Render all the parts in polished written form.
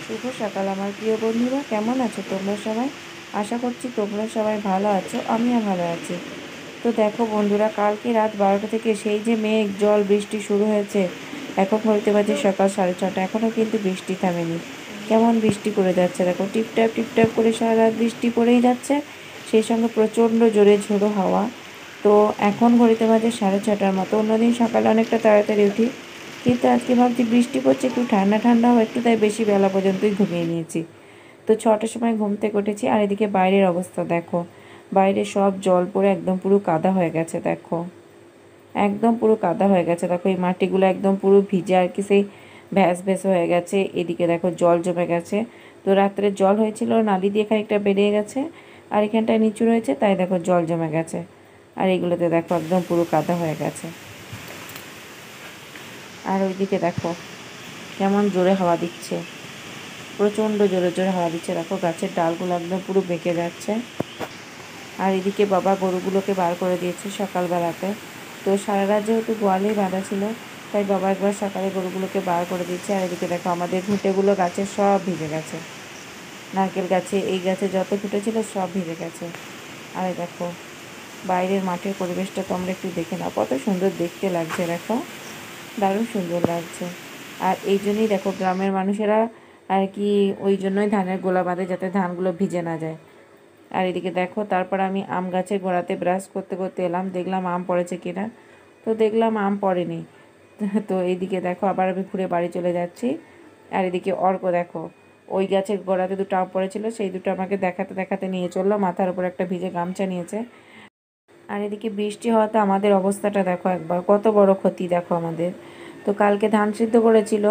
শুভ সকাল আমার প্রিয় বন্ধুরা, কেমন আছো তোমরা সবাই? আশা করছি তোমরা সবাই ভালো আছো, আমিও ভালো আছি। তো দেখো বন্ধুরা, কালকে রাত 12টা থেকে সেই যে মেঘ জল বৃষ্টি শুরু হয়েছে। এখন ঘড়িতে বাজে সকাল 6:30, এখনও কিন্তু বৃষ্টি থামেনি। কেমন বৃষ্টি করে যাচ্ছে দেখো, টিপটাপ টিপটাপ করে সারা রাত বৃষ্টি পড়েই যাচ্ছে। সেই সঙ্গে প্রচণ্ড জোরে ঝোড়ো হাওয়া। তো এখন ঘড়িতে বাজে 6:30টার মতো। অন্যদিন সকালে অনেকটা তাড়াতাড়ি উঠি, কিন্তু আজকে ভাবছি বৃষ্টি পড়ছে, একটু ঠান্ডা ঠান্ডা হয় একটু, তাই বেশি বেলা পর্যন্তই ঘুমিয়ে নিয়েছি। তো 6টার সময় ঘুম থেকে উঠেছি, আর এদিকে বাইরের অবস্থা দেখো। বাইরে সব জল পড়ে একদম পুরো কাদা হয়ে গেছে দেখো। একদম পুরো কাদা হয়ে গেছে দেখো, এই মাটিগুলো একদম পুরো ভিজে আর কি, সেই ভ্যাস ভ্যাস হয়ে গেছে। এদিকে দেখো জল জমে গেছে। তো রাত্রে জল হয়েছিল, নালি দিয়ে খানিকটা বেরিয়ে গেছে, আর এখানটায় নিচু রয়েছে, তাই দেখো জল জমে গেছে। আর এগুলোতে দেখো একদম পুরো কাদা হয়ে গেছে। আর ওইদিকে দেখো কেমন জোরে হাওয়া দিচ্ছে, প্রচণ্ড জোরে জোরে হাওয়া দিচ্ছে দেখো, গাছের ডালগুলো একদম পুরো বেঁকে যাচ্ছে। আর এদিকে বাবা গরুগুলোকে বার করে দিয়েছে সকালবেলাতে। তো সারা রাত যেহেতু গোয়ালেই বাঁধা ছিল, তাই বাবা একবার সকালে গরুগুলোকে বার করে দিচ্ছে। আর এদিকে দেখো আমাদের ঘুঁটেগুলো গাছে সব ভিজে গেছে, নারকেল গাছে এই গাছে যত ঘুঁটে ছিল সব ভিজে গেছে। আর দেখো বাইরের মাঠের পরিবেশটা তোমরা একটু দেখে নাও, কত সুন্দর দেখতে লাগছে দেখো, দারুণ সুন্দর লাগছে। আর এই জন্যই দেখো গ্রামের মানুষেরা আর কি ওই জন্যই ধানের গোলা বাঁধে, যাতে ধানগুলো ভিজে না যায়। আর এদিকে দেখো তারপর আমি আম গাছের গোড়াতে ব্রাশ করতে করতে এলাম, দেখলাম আম পড়েছে কিনা। তো দেখলাম আম পড়েনি। তো এইদিকে দেখো আবার আমি ঘুরে বাড়ি চলে যাচ্ছি। আর এদিকে অর্ক দেখো, ওই গাছের গোড়াতে দুটো আম পড়েছিল, সেই দুটো আমাকে দেখাতে দেখাতে নিয়ে চললো, মাথার উপর একটা ভিজে গামছা নিয়েছে। আর এদিকে বৃষ্টি হওয়াতে আমাদের অবস্থাটা দেখো একবার, কত বড় ক্ষতি দেখো আমাদের। তো কালকে ধান সিদ্ধ করেছিল,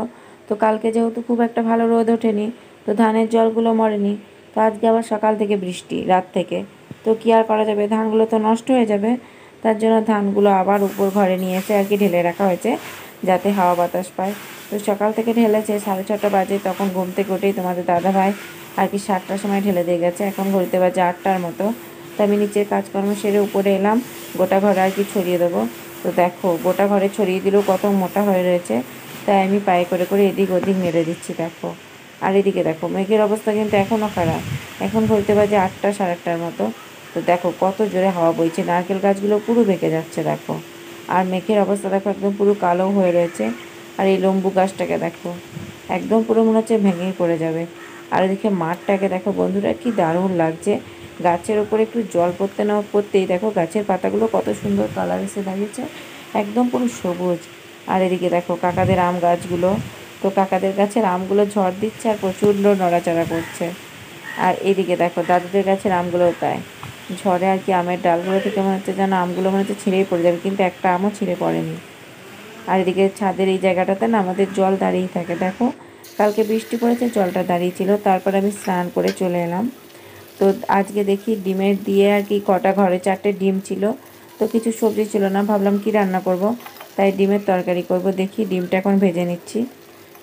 তো কালকে যেহেতু খুব একটা ভালো রোদ ওঠেনি, তো ধানের জলগুলো মরেনি। তো আজকে আবার সকাল থেকে বৃষ্টি, রাত থেকে। তো কী আর করা যাবে, ধানগুলো তো নষ্ট হয়ে যাবে। তার জন্য ধানগুলো আবার উপর ঘরে নিয়ে এসে আর কি ঢেলে রাখা হয়েছে, যাতে হাওয়া বাতাস পায়। তো সকাল থেকে ঢেলেছে, 6:30 বাজে, তখন ঘুম থেকে উঠেই তোমাদের দাদাভাই আর কি 7টার সময় ঢেলে দিয়ে গেছে। এখন ঘড়িতে বাজে 8টার মতো। তো আমি নিচের কাজকর্ম সেরে উপরে এলাম, গোটা ঘরে আর কি ছড়িয়ে দেবো। তো দেখো গোটা ঘরে ছড়িয়ে দিলেও কত মোটা হয়ে রয়েছে, তাই আমি পায়ে করে করে এদিক ওদিক নেড়ে দিচ্ছি দেখো। আর এদিকে দেখো মেঘের অবস্থা কিন্তু এখনও খারাপ, এখন ঘড়িতে বাজে 8টা, সাড়ে 8টার মতো। তো দেখো কত জোরে হাওয়া বইছে, নারকেল গাছগুলো পুরো বেঁকে যাচ্ছে দেখো। আর মেঘের অবস্থা দেখো একদম পুরো কালো হয়ে রয়েছে। আর এই লম্বু গাছটাকে দেখো, একদম পুরো মনে হচ্ছে ভেঙেই পড়ে যাবে। আর এদিকে মাঠটাকে দেখো বন্ধুরা, কি দারুণ লাগছে। গাছের ওপরে একটু জল পড়তে না পড়তেই দেখো গাছের পাতাগুলো কত সুন্দর কালার এসে দাঁড়িয়েছে, একদম পুরো সবুজ। আর এদিকে দেখো কাকাদের আম গাছগুলো, তো কাকাদের গাছের আমগুলো ঝড় দিচ্ছে আর প্রচণ্ড নড়াচড়া করছে। আর এদিকে দেখো দাদুদের গাছের আমগুলোও তাই, ঝড়ে আর কি আমের ডালগুলো থেকে মনে হচ্ছে যেন আমগুলো মনে হচ্ছে ছিঁড়েই পড়ে যাবে, কিন্তু একটা আমও ছিঁড়ে পড়েনি। আর এদিকে ছাদের এই জায়গাটাতে না আমাদের জল দাঁড়িয়েই থাকে দেখো, কালকে বৃষ্টি পড়েছে, জলটা দাঁড়িয়ে ছিল। তারপর আমি স্নান করে চলে এলাম। তো আজকে দেখি ডিমের দিয়ে আর কি কটা, ঘরে 4টে ডিম ছিল, তো কিছু সবজি ছিল না, ভাবলাম কি রান্না করব, তাই ডিমের তরকারি করব। দেখি ডিমটা এখন ভেজে নিচ্ছি।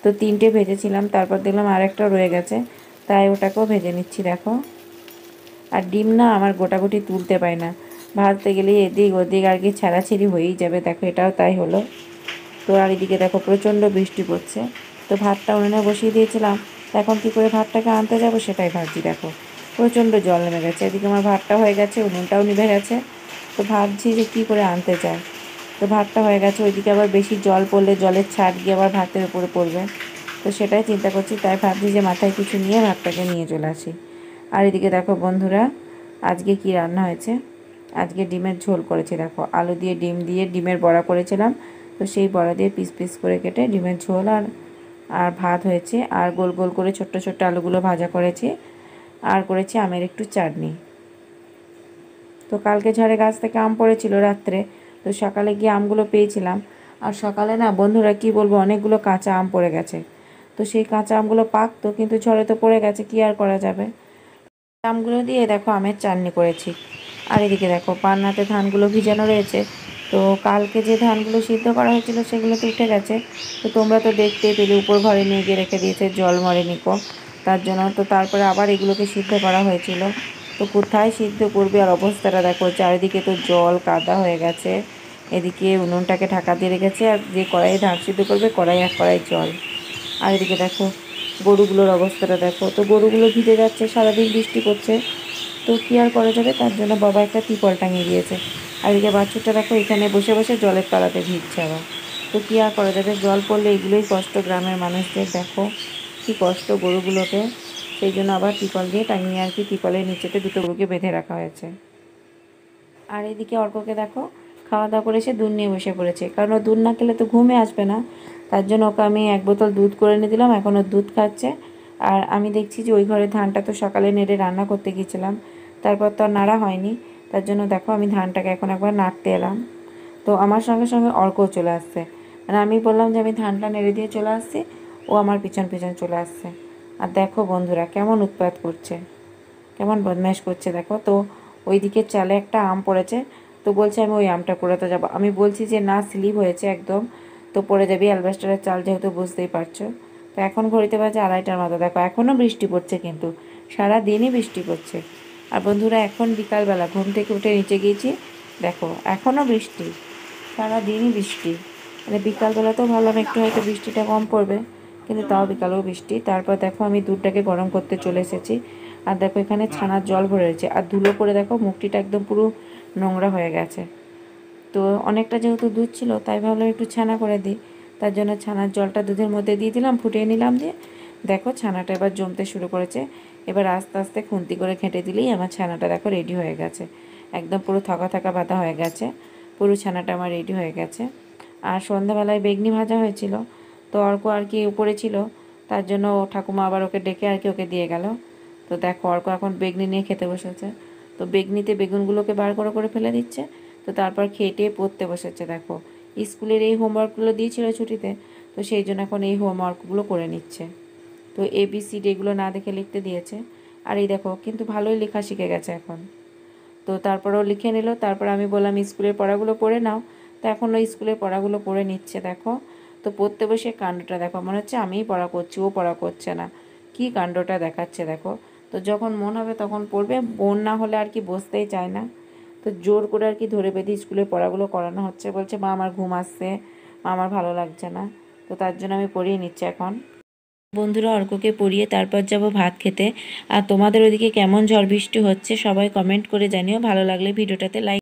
তো 3টে ভেজেছিলাম, তারপর দেখলাম আরেকটা রয়ে গেছে, তাই ওটাকেও ভেজে নিচ্ছি দেখো। আর ডিম না আমার গোটাগুটি তুলতে পাই না, ভাজতে গেলেই এদিক ওদিক আর কি ছেঁড়াছিঁড়ি হয়েই যাবে দেখো, এটাও তাই হলো। তো আর এদিকে দেখো প্রচণ্ড বৃষ্টি পড়ছে। তো ভাতটা উনুনে বসিয়ে দিয়েছিলাম, এখন কী করে ভাতটাকে আনতে যাব সেটাই ভাবছি দেখো, প্রচণ্ড জল নেমে গেছে। এদিকে আমার ভাতটা হয়ে গেছে, উনুনটাও নিভে গেছে। তো ভাবছি যে কী করে আনতে যায়। তো ভাতটা হয়ে গেছে, ওইদিকে আবার বেশি জল পড়লে জলের ছাট গিয়ে আবার ভাতের উপরে পড়বে। তো সেটাই চিন্তা করছি, তাই ভাবছি যে মাথায় কিছু নিয়ে ভাতটাকে নিয়ে চলে আসি। আর এদিকে দেখো বন্ধুরা, আজকে কি রান্না হয়েছে। আজকে ডিমের ঝোল করেছি দেখো, আলু দিয়ে ডিম দিয়ে ডিমের বড়া করেছিলাম, তো সেই বড়া দিয়ে পিস পিস করে কেটে ডিমের ঝোল আর আর ভাত হয়েছে। আর গোল গোল করে ছোট্ট ছোট্ট আলুগুলো ভাজা করেছি, আর করেছি আমের একটু চাটনি। তো কালকে ঝড়ে গাছ থেকে আম পড়েছিল রাত্রে, তো সকালে গিয়ে আমগুলো পেয়েছিলাম। আর সকালে না বন্ধুরা কি বলবো, অনেকগুলো কাঁচা আম পড়ে গেছে। তো সেই কাঁচা আমগুলো পাকতো, কিন্তু ঝড়ে তো পড়ে গেছে, কি আর করা যাবে। আমগুলো দিয়ে দেখো আমের চাটনি করেছি। আর এদিকে দেখো পান্নাতে ধানগুলো ভিজানো রয়েছে। তো কালকে যে ধানগুলো সিদ্ধ করা হয়েছিল সেগুলো তো উঠে গেছে। তো তোমরা তো দেখতেই পেলে উপর ঘরে নিয়ে গিয়ে রেখে দিয়েছে, জল মরেনি কো, তার জন্য। তো তারপরে আবার এগুলোকে সিদ্ধ করা হয়েছিল। তো কোথায় সিদ্ধ করবে, আর অবস্থাটা দেখো, চারিদিকে তো জল কাদা হয়ে গেছে। এদিকে উনুনটাকে ঢাকা দিয়ে রেখেছে, আর যে কড়াইয়ে ধান সিদ্ধ করবে, কড়াই এক কড়াই জল। আর এদিকে দেখো গরুগুলোর অবস্থাটা দেখো। তো গরুগুলো ভিজে যাচ্ছে, সারাদিন বৃষ্টি পড়ছে, তো কী আর করা যাবে, তার জন্য বাবা একটা ত্রিপল টাঙিয়ে দিয়েছে। আর এদিকে বাছুরটা দেখো এখানে বসে বসে জলের তলাতে ভিজছে আবার। তো কী আর করা যাবে, জল পড়লে এগুলোই কষ্ট গ্রামের মানুষদের, দেখো কী কষ্ট গরুগুলোকে। সেই জন্য আবার ত্রিপল দিয়ে টাঙিয়ে আর কি ত্রিপলের নিচেতে দুটো গরুকে বেঁধে রাখা হয়েছে। আর এদিকে অর্ককে দেখো খাওয়া দাওয়া করে এসে দুধ নিয়ে বসে পড়েছে, কারণ ও দুধ না খেলে তো ঘুমে আসবে না। তার জন্য ওকে আমি 1 বোতল দুধ করে এনে দিলাম, এখন ও দুধ খাচ্ছে। আর আমি দেখছি যে ওই ঘরে ধানটা তো সকালে নেড়ে রান্না করতে গিয়েছিলাম, তারপর তো আর নাড়া হয়নি। তার জন্য দেখো আমি ধানটাকে এখন একবার নাড়তে এলাম। তো আমার সঙ্গে সঙ্গে অর্কও চলে আসছে, মানে আমি বললাম যে আমি ধানটা নেড়ে দিয়ে চলে আসছি, ও আমার পিছন পিছন চলে আসছে। আর দেখো বন্ধুরা কেমন উৎপাত করছে, কেমন বদমাইশ করছে দেখো। তো ওইদিকে চালে একটা আম পড়েছে, তো বলছে আমি ওই আমটা কুড়াতে যাবো। আমি বলছি যে না, স্লিপ হয়েছে একদম, তো পড়ে যাবি, অ্যালবেস্টারের চাল যেহেতু, বুঝতেই পারছো। তো এখন ঘড়িতে বাজে 2:30টার মতো, দেখো এখনও বৃষ্টি পড়ছে, কিন্তু সারা দিনই বৃষ্টি পড়ছে। আর বন্ধুরা এখন বিকালবেলা ঘুম থেকে উঠে নিচে গিয়েছি, দেখো এখনও বৃষ্টি, সারা দিনই বৃষ্টি। মানে বিকালবেলাতেও ভাবলাম একটু হয়তো বৃষ্টিটা কম পড়বে, কিন্তু তাও বিকালেও বৃষ্টি। তারপর দেখো আমি দুধটাকে গরম করতে চলে এসেছি। আর দেখো এখানে ছানার জল ভরে রয়েছে, আর ধুলো করে দেখো মুখটিটা একদম পুরো নোংরা হয়ে গেছে। তো অনেকটা যেহেতু দুধ ছিল, তাই ভাবলাম একটু ছানা করে দিই। তার জন্য ছানার জলটা দুধের মধ্যে দিয়ে দিলাম, ফুটিয়ে নিলাম, দিয়ে দেখো ছানাটা এবার জমতে শুরু করেছে। এবার আস্তে আস্তে খুন্তি করে ঘেঁটে দিলেই আমার ছানাটা দেখো রেডি হয়ে গেছে, একদম পুরো থকা থকা বাঁধা হয়ে গেছে, পুরো ছানাটা আমার রেডি হয়ে গেছে। আর সন্ধ্যাবেলায় বেগনি ভাজা হয়েছিল, তো অর্ক আর কি উপরে ছিল, তার জন্য ঠাকুমা আবার ওকে ডেকে আর কি ওকে দিয়ে গেল। তো দেখো অর্ক এখন বেগনি নিয়ে খেতে বসেছে, তো বেগনিতে বেগুনগুলোকে বার করে করে ফেলে দিচ্ছে। তো তারপর খেটে পড়তে বসেছে দেখো, স্কুলের এই হোমওয়ার্কগুলো দিয়েছিল ছুটিতে, তো সেই জন্য এখন এই হোমওয়ার্কগুলো করে নিচ্ছে। তো ABCD এগুলো না দেখে লিখতে দিয়েছে। আর এই দেখো কিন্তু ভালোই লেখা শিখে গেছে এখন। তো তারপরেও লিখে নিল, তারপর আমি বললাম স্কুলের পড়াগুলো পড়ে নাও, তো এখন ওই স্কুলের পড়াগুলো পড়ে নিচ্ছে দেখো। তো পড়তে বসে কাণ্ডটা দেখো, মনে হচ্ছে আমিই পড়া করছি, ও পড়া করছে না, কি কাণ্ডটা দেখাচ্ছে দেখো। তো যখন মন হবে তখন পড়বে, মন না হলে আর কি বসতেই চায় না। তো জোর করে আর কি ধরে বেঁধে স্কুলের পড়াগুলো করানো হচ্ছে, বলছে মা আমার ঘুম আসছে, মা আমার ভালো লাগছে না। তো তার জন্য আমি পড়িয়ে নিচ্ছি এখন। বন্ধুরা অর্ককে পড়িয়ে তারপর যাব ভাত খেতে। আর তোমাদের ওদিকে কেমন ঝড় বৃষ্টি হচ্ছে সবাই কমেন্ট করে জানিও, ভালো লাগলে ভিডিওটাতে লাইক